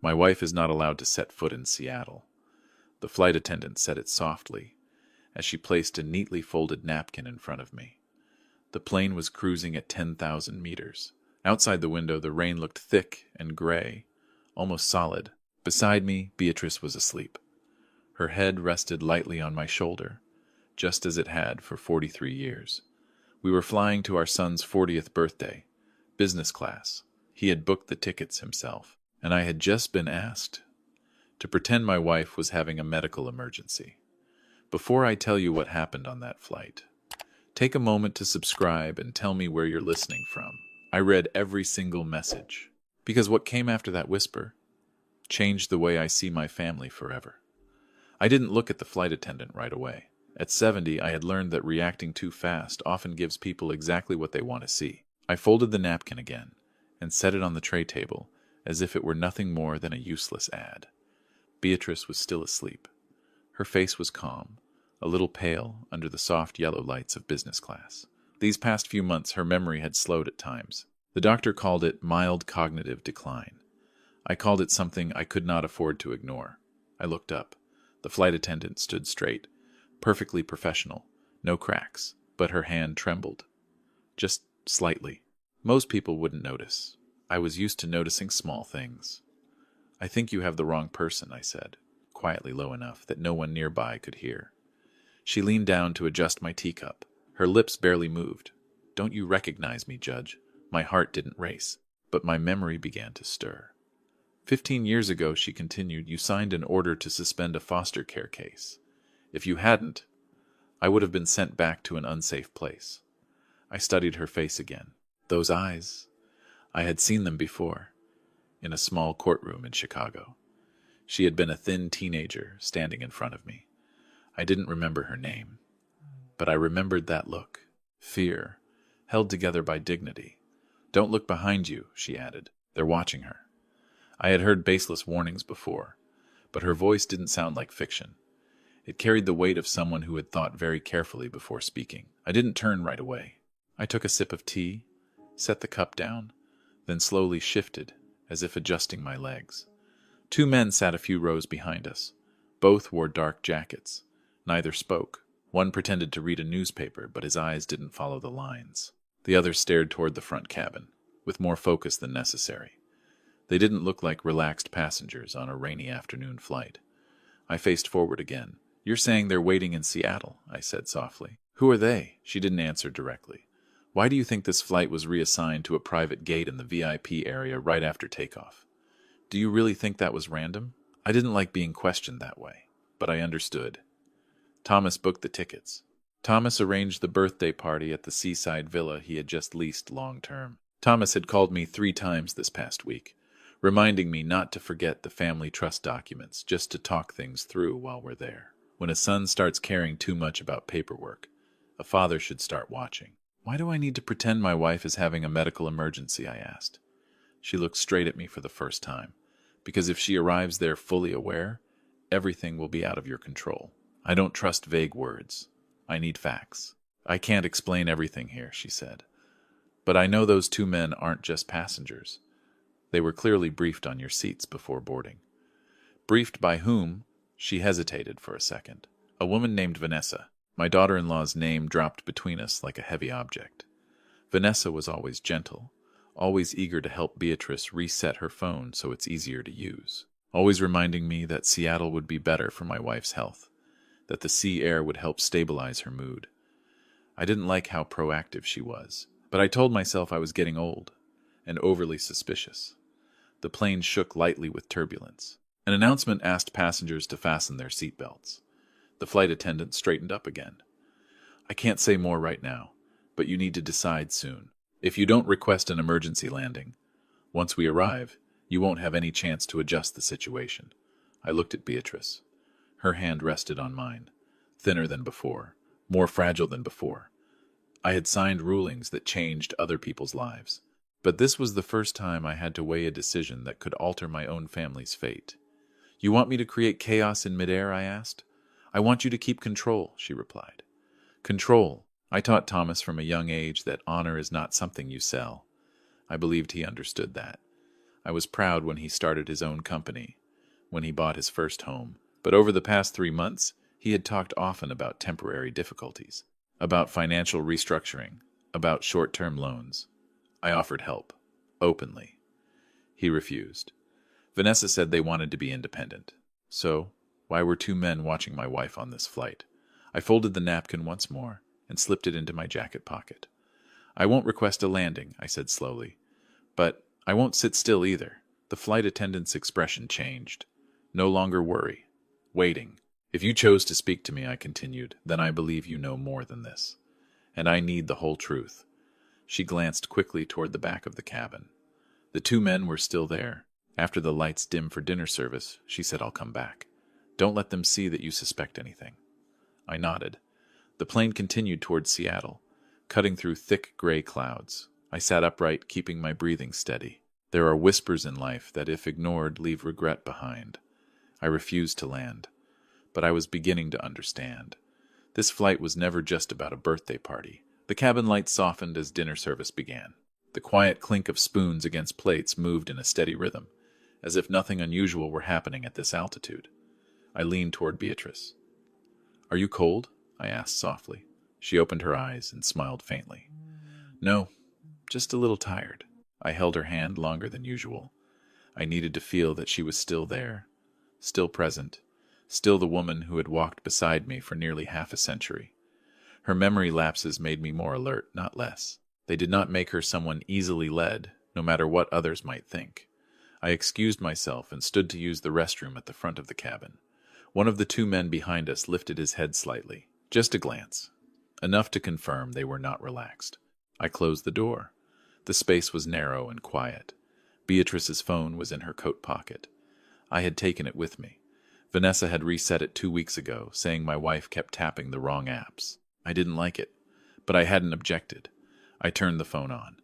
My wife is not allowed to set foot in Seattle. The flight attendant said it softly, as she placed a neatly folded napkin in front of me. The plane was cruising at 10,000 meters. Outside the window, the rain looked thick and gray, almost solid. Beside me, Beatrice was asleep. Her head rested lightly on my shoulder, just as it had for 43 years. We were flying to our son's 40th birthday, business class. He had booked the tickets himself, and I had just been asked to pretend my wife was having a medical emergency. Before I tell you what happened on that flight, take a moment to subscribe and tell me where you're listening from. I read every single message, because what came after that whisper changed the way I see my family forever. I didn't look at the flight attendant right away. At 70, I had learned that reacting too fast often gives people exactly what they want to see. I folded the napkin again and set it on the tray table as if it were nothing more than a useless ad. Beatrice was still asleep. Her face was calm, a little pale under the soft yellow lights of business class. These past few months, her memory had slowed at times. The doctor called it mild cognitive decline. I called it something I could not afford to ignore. I looked up. The flight attendant stood straight, perfectly professional, no cracks, but her hand trembled. Just slightly. Most people wouldn't notice. I was used to noticing small things. "I think you have the wrong person," I said, quietly low enough that no one nearby could hear. She leaned down to adjust my teacup. Her lips barely moved. "Don't you recognize me, Judge?" My heart didn't race, but my memory began to stir. 15 years ago, she continued, you signed an order to suspend a foster care case. If you hadn't, I would have been sent back to an unsafe place. I studied her face again. Those eyes. I had seen them before, in a small courtroom in Chicago. She had been a thin teenager standing in front of me. I didn't remember her name, but I remembered that look. Fear, held together by dignity. "Don't look behind you," she added. "They're watching her." I had heard baseless warnings before, but her voice didn't sound like fiction. It carried the weight of someone who had thought very carefully before speaking. I didn't turn right away. I took a sip of tea, set the cup down, then slowly shifted, as if adjusting my legs. 2 men sat a few rows behind us. Both wore dark jackets. Neither spoke. One pretended to read a newspaper, but his eyes didn't follow the lines. The other stared toward the front cabin, with more focus than necessary. They didn't look like relaxed passengers on a rainy afternoon flight. I faced forward again. "You're saying they're waiting in Seattle," I said softly. "Who are they?" She didn't answer directly. "Why do you think this flight was reassigned to a private gate in the VIP area right after takeoff? Do you really think that was random?" I didn't like being questioned that way, but I understood. Thomas booked the tickets. Thomas arranged the birthday party at the seaside villa he had just leased long-term. Thomas had called me 3 times this past week, reminding me not to forget the family trust documents, just to talk things through while we're there. When a son starts caring too much about paperwork, a father should start watching. "Why do I need to pretend my wife is having a medical emergency?" I asked. She looked straight at me for the first time. "Because if she arrives there fully aware, everything will be out of your control. I don't trust vague words. I need facts." "I can't explain everything here," she said. "But I know those 2 men aren't just passengers. They were clearly briefed on your seats before boarding." "Briefed by whom?" She hesitated for a second. "A woman named Vanessa." My daughter-in-law's name dropped between us like a heavy object. Vanessa was always gentle, always eager to help Beatrice reset her phone so it's easier to use, always reminding me that Seattle would be better for my wife's health, that the sea air would help stabilize her mood. I didn't like how proactive she was, but I told myself I was getting old and overly suspicious. The plane shook lightly with turbulence. An announcement asked passengers to fasten their seatbelts. The flight attendant straightened up again. "I can't say more right now, but you need to decide soon. If you don't request an emergency landing, once we arrive, you won't have any chance to adjust the situation." I looked at Beatrice. Her hand rested on mine, thinner than before, more fragile than before. I had signed rulings that changed other people's lives, but this was the first time I had to weigh a decision that could alter my own family's fate. "You want me to create chaos in midair?" I asked. "I want you to keep control," she replied. Control. I taught Thomas from a young age that honor is not something you sell. I believed he understood that. I was proud when he started his own company, when he bought his first home. But over the past 3 months, he had talked often about temporary difficulties, about financial restructuring, about short-term loans. I offered help, openly. He refused. Vanessa said they wanted to be independent. So, why were 2 men watching my wife on this flight? I folded the napkin once more and slipped it into my jacket pocket. I won't request a landing, I said slowly. But I won't sit still either. The flight attendant's expression changed. No longer worry. Waiting. If you chose to speak to me, I continued, then I believe you know more than this. And I need the whole truth. She glanced quickly toward the back of the cabin. The 2 men were still there. After the lights dim for dinner service, she said, I'll come back. Don't let them see that you suspect anything. I nodded. The plane continued toward Seattle, cutting through thick gray clouds. I sat upright, keeping my breathing steady. There are whispers in life that, if ignored, leave regret behind. I refused to land, but I was beginning to understand. This flight was never just about a birthday party. The cabin lights softened as dinner service began. The quiet clink of spoons against plates moved in a steady rhythm, as if nothing unusual were happening at this altitude. I leaned toward Beatrice. Are you cold? I asked softly. She opened her eyes and smiled faintly. No, just a little tired. I held her hand longer than usual. I needed to feel that she was still there, still present, still the woman who had walked beside me for nearly half a century. Her memory lapses made me more alert, not less. They did not make her someone easily led, no matter what others might think. I excused myself and stood to use the restroom at the front of the cabin. One of the 2 men behind us lifted his head slightly. Just a glance. Enough to confirm they were not relaxed. I closed the door. The space was narrow and quiet. Beatrice's phone was in her coat pocket. I had taken it with me. Vanessa had reset it 2 weeks ago, saying my wife kept tapping the wrong apps. I didn't like it, but I hadn't objected. I turned the phone on.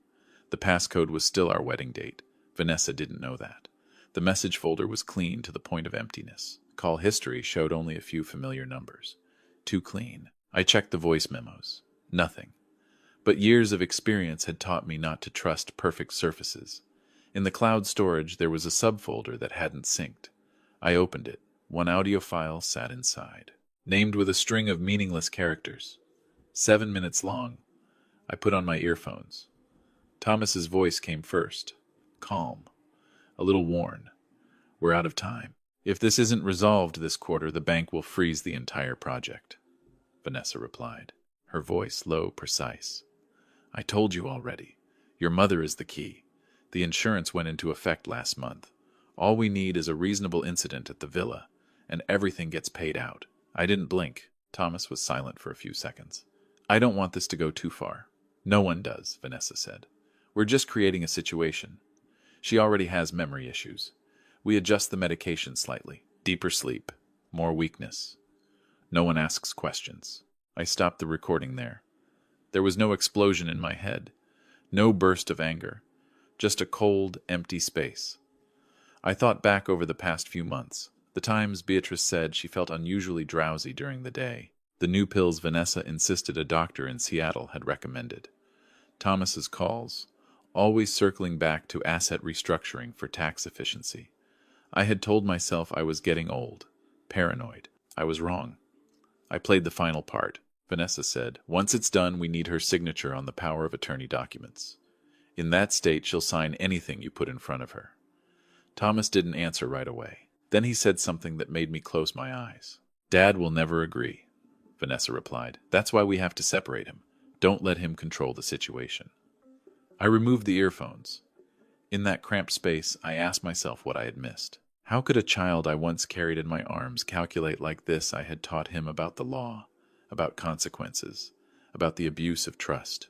The passcode was still our wedding date. Vanessa didn't know that. The message folder was clean to the point of emptiness. Call history showed only a few familiar numbers. Too clean. I checked the voice memos. Nothing. But years of experience had taught me not to trust perfect surfaces. In the cloud storage, there was a subfolder that hadn't synced. I opened it. One audio file sat inside, named with a string of meaningless characters. 7 minutes long. I put on my earphones. Thomas's voice came first. Calm. A little worn. We're out of time. If this isn't resolved this quarter, the bank will freeze the entire project. Vanessa replied, her voice low, precise. I told you already. Your mother is the key. The insurance went into effect last month. All we need is a reasonable incident at the villa, and everything gets paid out. I didn't blink. Thomas was silent for a few seconds. I don't want this to go too far. No one does, Vanessa said. We're just creating a situation. She already has memory issues. We adjust the medication slightly. Deeper sleep. More weakness. No one asks questions. I stopped the recording there. There was no explosion in my head. No burst of anger. Just a cold, empty space. I thought back over the past few months. The times Beatrice said she felt unusually drowsy during the day. The new pills Vanessa insisted a doctor in Seattle had recommended. Thomas's calls, always circling back to asset restructuring for tax efficiency. I had told myself I was getting old, paranoid. I was wrong. I played the final part. Vanessa said, once it's done, we need her signature on the power of attorney documents. In that state, she'll sign anything you put in front of her. Thomas didn't answer right away. Then he said something that made me close my eyes. Dad will never agree, Vanessa replied. That's why we have to separate him. Don't let him control the situation. I removed the earphones. In that cramped space, I asked myself what I had missed. How could a child I once carried in my arms calculate like this? I had taught him about the law, about consequences, about the abuse of trust.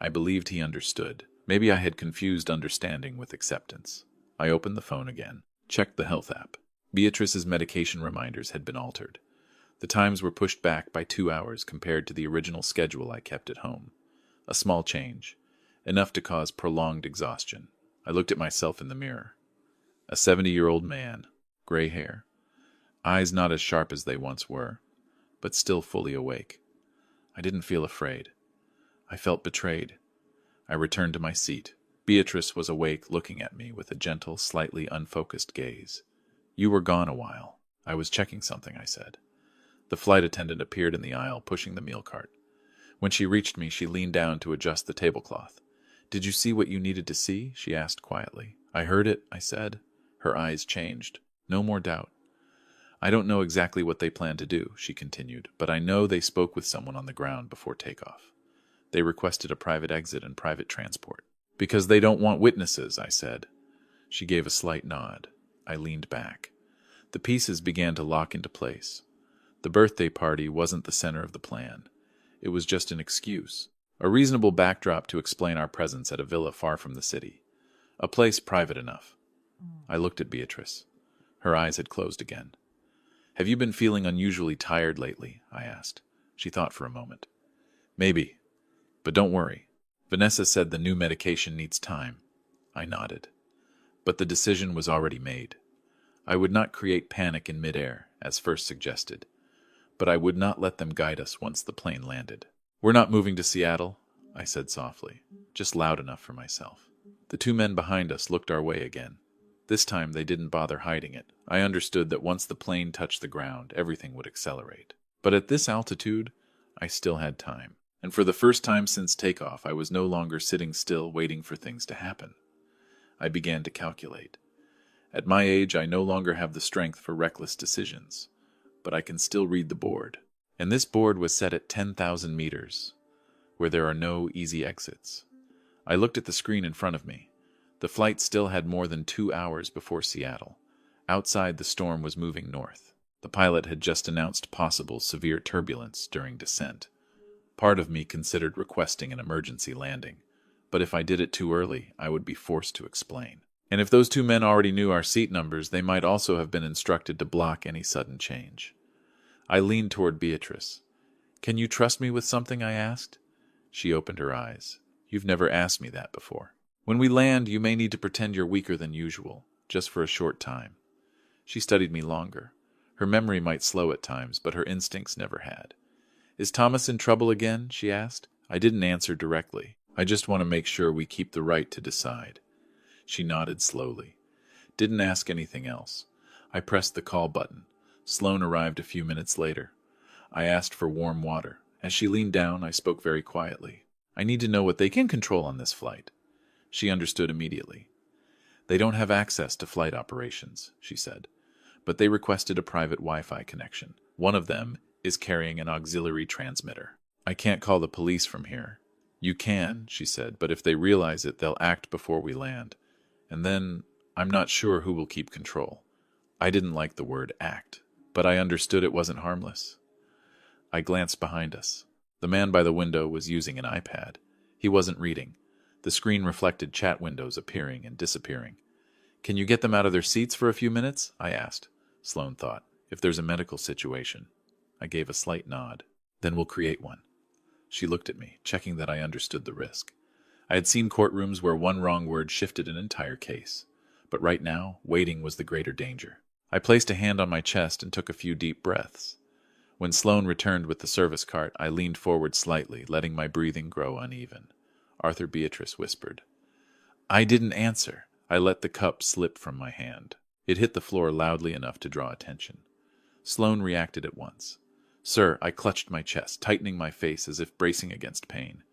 I believed he understood. Maybe I had confused understanding with acceptance. I opened the phone again, checked the health app. Beatrice's medication reminders had been altered. The times were pushed back by 2 hours compared to the original schedule I kept at home. A small change, enough to cause prolonged exhaustion. I looked at myself in the mirror. A 70-year-old man, gray hair, eyes not as sharp as they once were, but still fully awake. I didn't feel afraid. I felt betrayed. I returned to my seat. Beatrice was awake, looking at me with a gentle, slightly unfocused gaze. "You were gone a while." "I was checking something," I said. The flight attendant appeared in the aisle, pushing the meal cart. When she reached me, she leaned down to adjust the tablecloth. "Did you see what you needed to see?" she asked quietly. "I heard it," I said. Her eyes changed. No more doubt. "I don't know exactly what they plan to do," she continued, "but I know they spoke with someone on the ground before takeoff. They requested a private exit and private transport." "Because they don't want witnesses," I said. She gave a slight nod. I leaned back. The pieces began to lock into place. The birthday party wasn't the center of the plan. It was just an excuse, a reasonable backdrop to explain our presence at a villa far from the city, a place private enough. I looked at Beatrice. Her eyes had closed again. "Have you been feeling unusually tired lately?" I asked. She thought for a moment. "Maybe. But don't worry. Vanessa said the new medication needs time." I nodded. But the decision was already made. I would not create panic in midair, as first suggested, but I would not let them guide us once the plane landed. "We're not moving to Seattle," I said softly, just loud enough for myself. The two men behind us looked our way again. This time they didn't bother hiding it. I understood that once the plane touched the ground, everything would accelerate. But at this altitude, I still had time. And for the first time since takeoff, I was no longer sitting still waiting for things to happen. I began to calculate. At my age, I no longer have the strength for reckless decisions, but I can still read the board. And this board was set at 10,000 meters, where there are no easy exits. I looked at the screen in front of me. The flight still had more than 2 hours before Seattle. Outside, the storm was moving north. The pilot had just announced possible severe turbulence during descent. Part of me considered requesting an emergency landing, but if I did it too early, I would be forced to explain. And if those two men already knew our seat numbers, they might also have been instructed to block any sudden change. I leaned toward Beatrice. "Can you trust me with something?" I asked. She opened her eyes. "You've never asked me that before. When we land, you may need to pretend you're weaker than usual, just for a short time." She studied me longer. Her memory might slow at times, but her instincts never had. "Is Thomas in trouble again?" she asked. I didn't answer directly. "I just want to make sure we keep the right to decide." She nodded slowly. Didn't ask anything else. I pressed the call button. Sloane arrived a few minutes later. I asked for warm water. As she leaned down, I spoke very quietly. "I need to know what they can control on this flight." She understood immediately. "They don't have access to flight operations," she said, "but they requested a private Wi-Fi connection. One of them is carrying an auxiliary transmitter. I can't call the police from here." "You can," she said, "but if they realize it, they'll act before we land. And then, I'm not sure who will keep control." I didn't like the word act, but I understood it wasn't harmless. I glanced behind us. The man by the window was using an iPad. He wasn't reading. The screen reflected chat windows appearing and disappearing. "Can you get them out of their seats for a few minutes?" I asked. Sloane thought. "If there's a medical situation." I gave a slight nod. "Then we'll create one." She looked at me, checking that I understood the risk. I had seen courtrooms where one wrong word shifted an entire case. But right now, waiting was the greater danger. I placed a hand on my chest and took a few deep breaths. When Sloane returned with the service cart, I leaned forward slightly, letting my breathing grow uneven. Arthur Beatrice whispered. I didn't answer. I let the cup slip from my hand. It hit the floor loudly enough to draw attention. Sloane reacted at once. "Sir," I clutched my chest, tightening my face as if bracing against pain.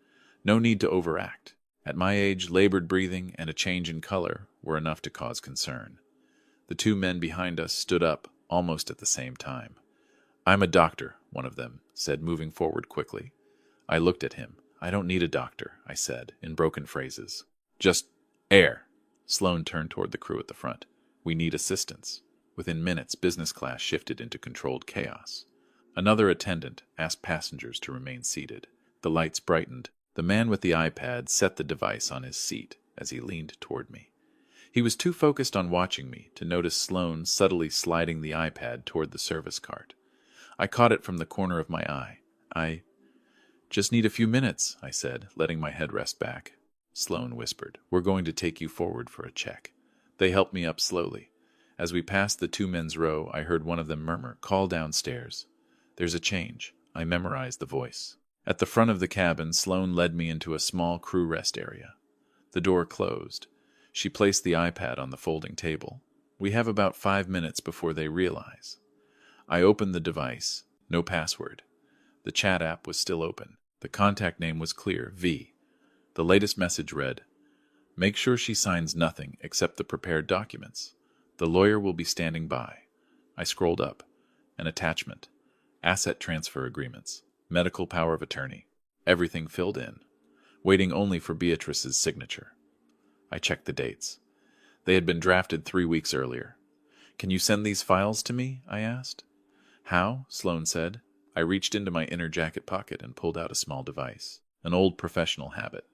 No need to overact. At my age, labored breathing and a change in color were enough to cause concern. The two men behind us stood up almost at the same time. "I'm a doctor," one of them said, moving forward quickly. I looked at him. "I don't need a doctor," I said, in broken phrases. "Just air." Sloane turned toward the crew at the front. "We need assistance." Within minutes, business class shifted into controlled chaos. Another attendant asked passengers to remain seated. The lights brightened. The man with the iPad set the device on his seat as he leaned toward me. He was too focused on watching me to notice Sloane subtly sliding the iPad toward the service cart. I caught it from the corner of my eye. "I just need a few minutes," I said, letting my head rest back. Sloane whispered, "We're going to take you forward for a check." They helped me up slowly. As we passed the two men's row, I heard one of them murmur, "Call downstairs." "There's a change." I memorized the voice. At the front of the cabin, Sloane led me into a small crew rest area. The door closed. She placed the iPad on the folding table. We have about 5 minutes before they realize. I opened the device. No password. The chat app was still open. The contact name was clear, V. The latest message read, "Make sure she signs nothing except the prepared documents. The lawyer will be standing by." I scrolled up. An attachment. Asset transfer agreements. Medical power of attorney. Everything filled in. Waiting only for Beatrice's signature. I checked the dates. They had been drafted 3 weeks earlier. "Can you send these files to me?" I asked. "How?" Sloan said. I reached into my inner jacket pocket and pulled out a small device. An old professional habit.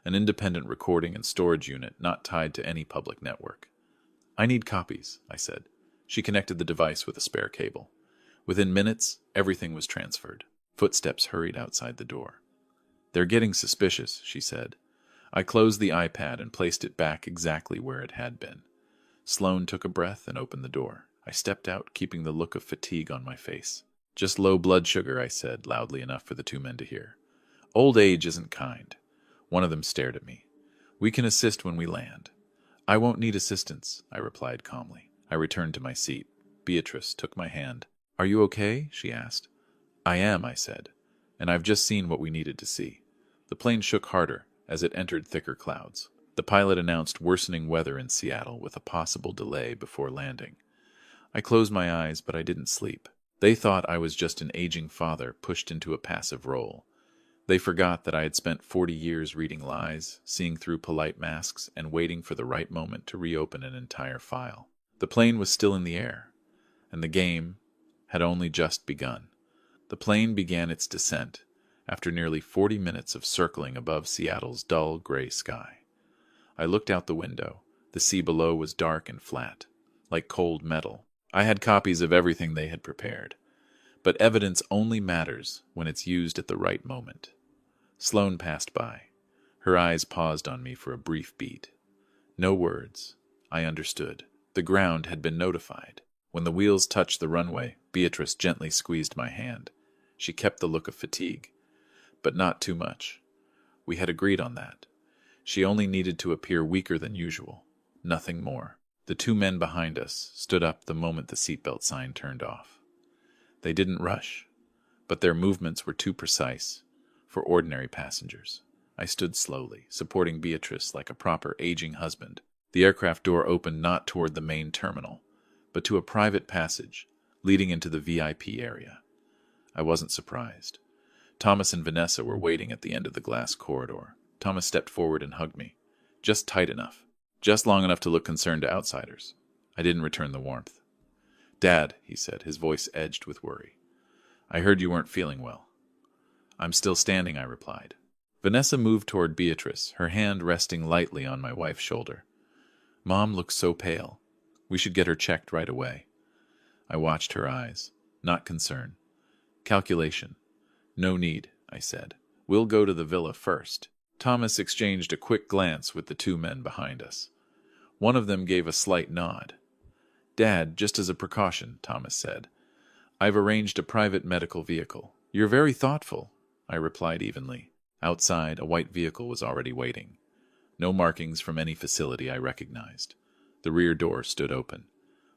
An independent recording and storage unit not tied to any public network. "I need copies," I said. She connected the device with a spare cable. Within minutes, everything was transferred. Footsteps hurried outside the door. "They're getting suspicious," she said. I closed the iPad and placed it back exactly where it had been. Sloan took a breath and opened the door. I stepped out, keeping the look of fatigue on my face. "Just low blood sugar," I said, loudly enough for the 2 men to hear. "Old age isn't kind." One of them stared at me. "We can assist when we land." "I won't need assistance," I replied calmly. I returned to my seat. Beatrice took my hand. "Are you okay?" she asked. "I am," I said, "and I've just seen what we needed to see." The plane shook harder as it entered thicker clouds. The pilot announced worsening weather in Seattle with a possible delay before landing. I closed my eyes, but I didn't sleep. They thought I was just an aging father pushed into a passive role. They forgot that I had spent 40 years reading lies, seeing through polite masks, and waiting for the right moment to reopen an entire file. The plane was still in the air, and the game had only just begun. The plane began its descent after nearly 40 minutes of circling above Seattle's dull gray sky. I looked out the window. The sea below was dark and flat, like cold metal. I had copies of everything they had prepared. But evidence only matters when it's used at the right moment. Sloan passed by. Her eyes paused on me for a brief beat. No words. I understood. The ground had been notified. When the wheels touched the runway, Beatrice gently squeezed my hand. She kept the look of fatigue, but not too much. We had agreed on that. She only needed to appear weaker than usual. Nothing more. The 2 men behind us stood up the moment the seatbelt sign turned off. They didn't rush, but their movements were too precise for ordinary passengers. I stood slowly, supporting Beatrice like a proper aging husband. The aircraft door opened not toward the main terminal, but to a private passage leading into the VIP area. I wasn't surprised. Thomas and Vanessa were waiting at the end of the glass corridor. Thomas stepped forward and hugged me. Just tight enough. Just long enough to look concerned to outsiders. I didn't return the warmth. "Dad," he said, his voice edged with worry. "I heard you weren't feeling well." "I'm still standing," I replied. Vanessa moved toward Beatrice, her hand resting lightly on my wife's shoulder. "Mom looks so pale. We should get her checked right away." I watched her eyes. Not concern. Calculation. "No need," I said. "We'll go to the villa first." Thomas exchanged a quick glance with the 2 men behind us. One of them gave a slight nod. "Dad, just as a precaution," Thomas said, "I've arranged a private medical vehicle." "You're very thoughtful," I replied evenly. Outside, a white vehicle was already waiting. No markings from any facility I recognized. The rear door stood open.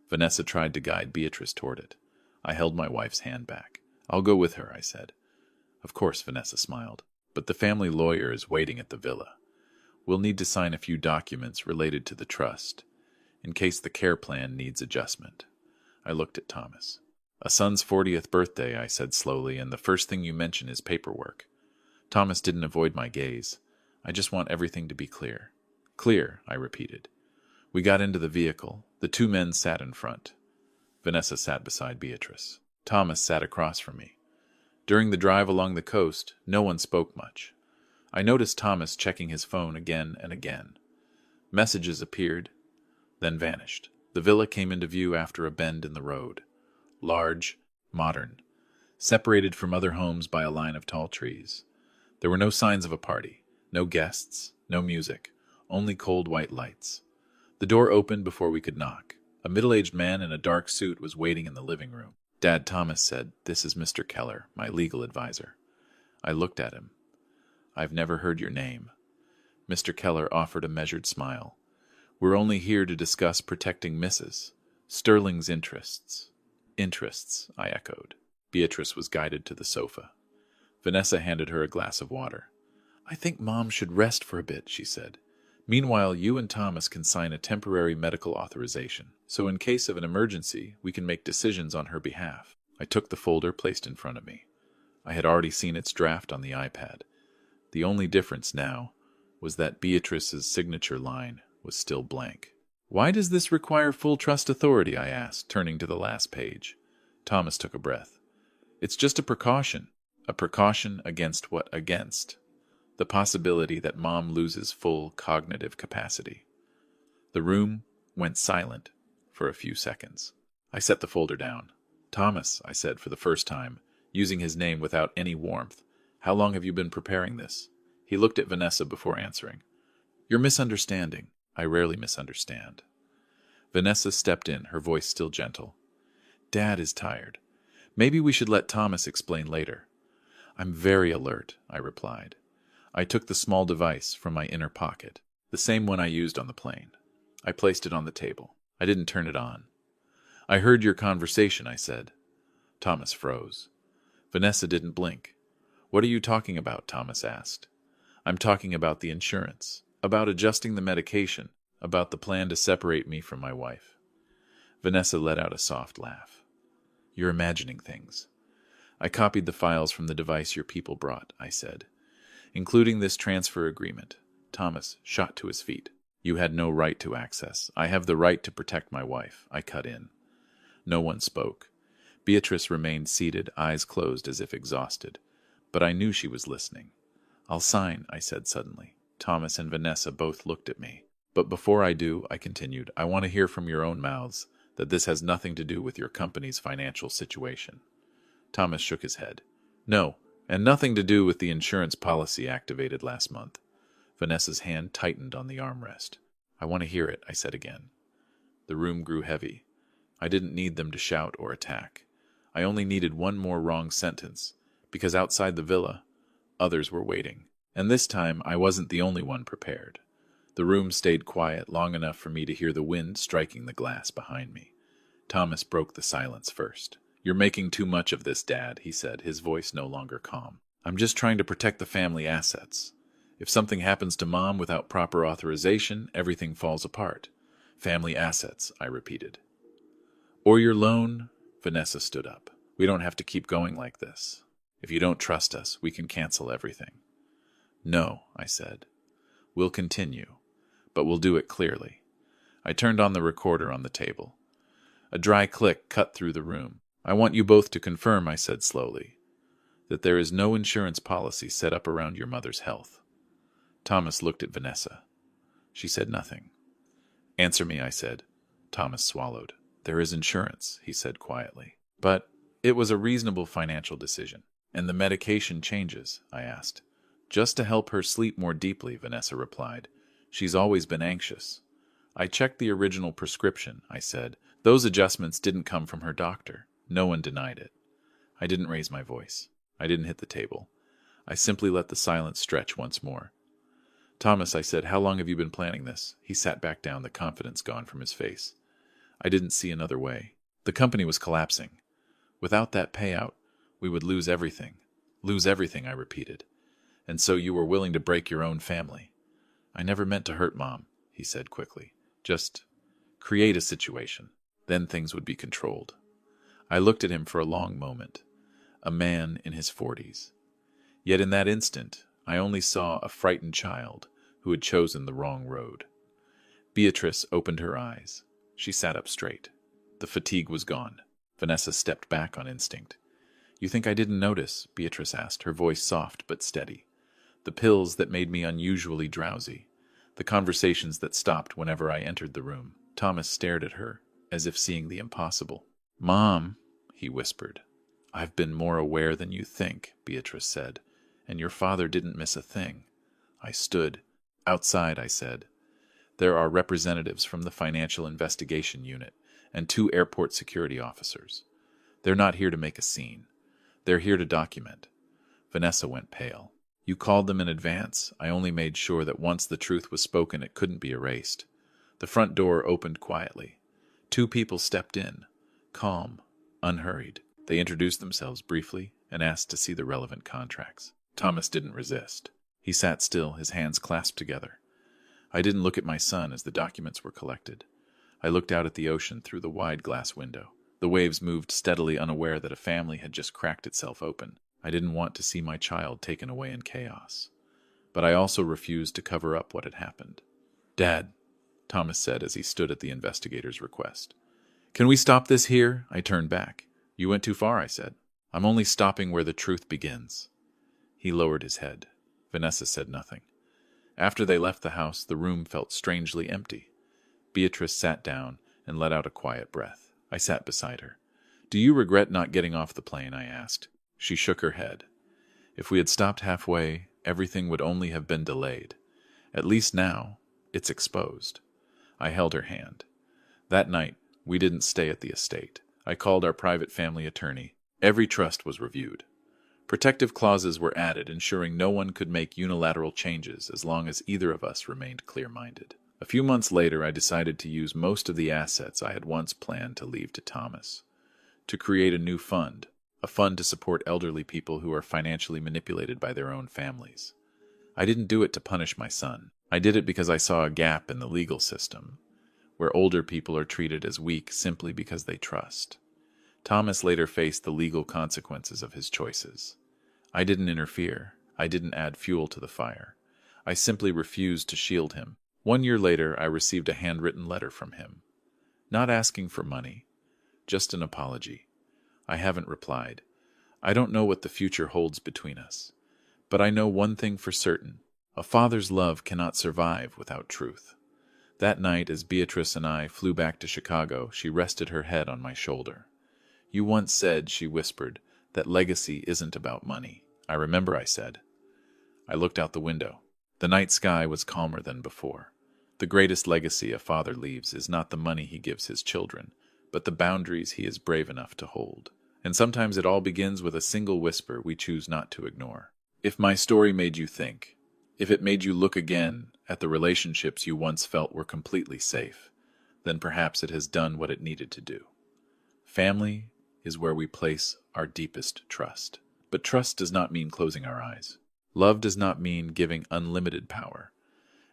Vanessa tried to guide Beatrice toward it. I held my wife's hand back. "I'll go with her," I said. Of course, Vanessa smiled. "But the family lawyer is waiting at the villa. We'll need to sign a few documents related to the trust, in case the care plan needs adjustment." I looked at Thomas. "A son's 40th birthday," I said slowly, "and the first thing you mention is paperwork." Thomas didn't avoid my gaze. "I just want everything to be clear." "Clear," I repeated. We got into the vehicle. The 2 men sat in front. Vanessa sat beside Beatrice. Thomas sat across from me. During the drive along the coast, no one spoke much. I noticed Thomas checking his phone again and again. Messages appeared, then vanished. The villa came into view after a bend in the road. Large, modern, separated from other homes by a line of tall trees. There were no signs of a party, no guests, no music, only cold white lights. The door opened before we could knock. A middle-aged man in a dark suit was waiting in the living room. Dad, Thomas said, "This is Mr. Keller, my legal advisor." I looked at him. "I've never heard your name." Mr. Keller offered a measured smile. We're only here to discuss protecting Mrs. Sterling's interests. Interests, I echoed. Beatrice was guided to the sofa. Vanessa handed her a glass of water. I think Mom should rest for a bit, she said. Meanwhile, you and Thomas can sign a temporary medical authorization, so in case of an emergency, we can make decisions on her behalf. I took the folder placed in front of me. I had already seen its draft on the iPad. The only difference now was that Beatrice's signature line was still blank. Why does this require full trust authority? I asked, turning to the last page. Thomas took a breath. It's just a precaution. A precaution against what? Against the possibility that Mom loses full cognitive capacity. The room went silent for a few seconds. I set the folder down. Thomas, I said for the first time, using his name without any warmth, how long have you been preparing this? He looked at Vanessa before answering. You're misunderstanding. I rarely misunderstand. Vanessa stepped in, her voice still gentle. Dad is tired. Maybe we should let Thomas explain later. I'm very alert, I replied. I took the small device from my inner pocket, the same one I used on the plane. I placed it on the table. I didn't turn it on. I heard your conversation, I said. Thomas froze. Vanessa didn't blink. What are you talking about? Thomas asked. I'm talking about the insurance, about adjusting the medication, about the plan to separate me from my wife. Vanessa let out a soft laugh. You're imagining things. I copied the files from the device your people brought, I said, including this transfer agreement. Thomas shot to his feet. You had no right to access. I have the right to protect my wife. I cut in. No one spoke. Beatrice remained seated, eyes closed as if exhausted. But I knew she was listening. I'll sign, I said suddenly. Thomas and Vanessa both looked at me. But before I do, I continued, I want to hear from your own mouths that this has nothing to do with your company's financial situation. Thomas shook his head. No, and nothing to do with the insurance policy activated last month. Vanessa's hand tightened on the armrest. I want to hear it, I said again. The room grew heavy. I didn't need them to shout or attack. I only needed one more wrong sentence, because outside the villa, others were waiting. And this time, I wasn't the only one prepared. The room stayed quiet long enough for me to hear the wind striking the glass behind me. Thomas broke the silence first. You're making too much of this, Dad, he said, his voice no longer calm. I'm just trying to protect the family assets. If something happens to Mom without proper authorization, everything falls apart. Family assets, I repeated. Or your loan? Vanessa stood up. We don't have to keep going like this. If you don't trust us, we can cancel everything. No, I said. We'll continue, but we'll do it clearly. I turned on the recorder on the table. A dry click cut through the room. I want you both to confirm, I said slowly, that there is no insurance policy set up around your mother's health. Thomas looked at Vanessa. She said nothing. Answer me, I said. Thomas swallowed. There is insurance, he said quietly. But it was a reasonable financial decision. And the medication changes, I asked. Just to help her sleep more deeply, Vanessa replied. She's always been anxious. I checked the original prescription, I said. Those adjustments didn't come from her doctor. No one denied it. I didn't raise my voice. I didn't hit the table. I simply let the silence stretch once more. Thomas, I said, how long have you been planning this? He sat back down, the confidence gone from his face. I didn't see another way. The company was collapsing. Without that payout, we would lose everything. Lose everything, I repeated. And so you were willing to break your own family. I never meant to hurt Mom, he said quickly. Just create a situation. Then things would be controlled. I looked at him for a long moment. A man in his 40s. Yet in that instant, I only saw a frightened child who had chosen the wrong road. Beatrice opened her eyes. She sat up straight. The fatigue was gone. Vanessa stepped back on instinct. You think I didn't notice? Beatrice asked, her voice soft but steady. The pills that made me unusually drowsy. The conversations that stopped whenever I entered the room. Thomas stared at her, as if seeing the impossible. Mom, he whispered. I've been more aware than you think, Beatrice said, and your father didn't miss a thing. I stood. Outside, I said. There are representatives from the Financial Investigation Unit and 2 airport security officers. They're not here to make a scene. They're here to document. Vanessa went pale. You called them in advance. I only made sure that once the truth was spoken, it couldn't be erased. The front door opened quietly. 2 people stepped in, calm, unhurried. They introduced themselves briefly and asked to see the relevant contracts. Thomas didn't resist. He sat still, his hands clasped together. I didn't look at my son as the documents were collected. I looked out at the ocean through the wide glass window. The waves moved steadily, unaware that a family had just cracked itself open. I didn't want to see my child taken away in chaos. But I also refused to cover up what had happened. "Dad," Thomas said as he stood at the investigator's request. "Can we stop this here?" I turned back. "You went too far," I said. "I'm only stopping where the truth begins." He lowered his head. Vanessa said nothing. After they left the house, the room felt strangely empty. Beatrice sat down and let out a quiet breath. I sat beside her. "Do you regret not getting off the plane?" I asked. She shook her head. "If we had stopped halfway, everything would only have been delayed. At least now, it's exposed." I held her hand. That night, we didn't stay at the estate. I called our private family attorney. Every trust was reviewed. Protective clauses were added, ensuring no one could make unilateral changes as long as either of us remained clear-minded. A few months later, I decided to use most of the assets I had once planned to leave to Thomas, to create a new fund, a fund to support elderly people who are financially manipulated by their own families. I didn't do it to punish my son. I did it because I saw a gap in the legal system, where older people are treated as weak simply because they trust. Thomas later faced the legal consequences of his choices. I didn't interfere. I didn't add fuel to the fire. I simply refused to shield him. 1 year later, I received a handwritten letter from him. Not asking for money, just an apology. I haven't replied. I don't know what the future holds between us. But I know one thing for certain. A father's love cannot survive without truth. That night, as Beatrice and I flew back to Chicago, she rested her head on my shoulder. "You once said," she whispered, "that legacy isn't about money." "I remember," I said. I looked out the window. The night sky was calmer than before. The greatest legacy a father leaves is not the money he gives his children, but the boundaries he is brave enough to hold. And sometimes it all begins with a single whisper we choose not to ignore. If my story made you think, if it made you look again at the relationships you once felt were completely safe, then perhaps it has done what it needed to do. Family is where we place our deepest trust. But trust does not mean closing our eyes. Love does not mean giving unlimited power.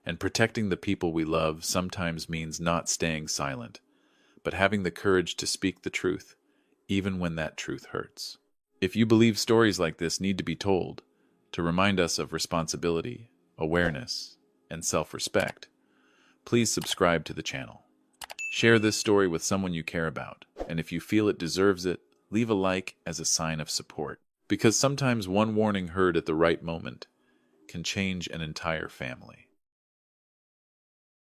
And protecting the people we love sometimes means not staying silent, but having the courage to speak the truth, even when that truth hurts. If you believe stories like this need to be told, to remind us of responsibility, awareness, and self-respect, please subscribe to the channel. Share this story with someone you care about, and if you feel it deserves it, leave a like as a sign of support. Because sometimes one warning heard at the right moment can change an entire family.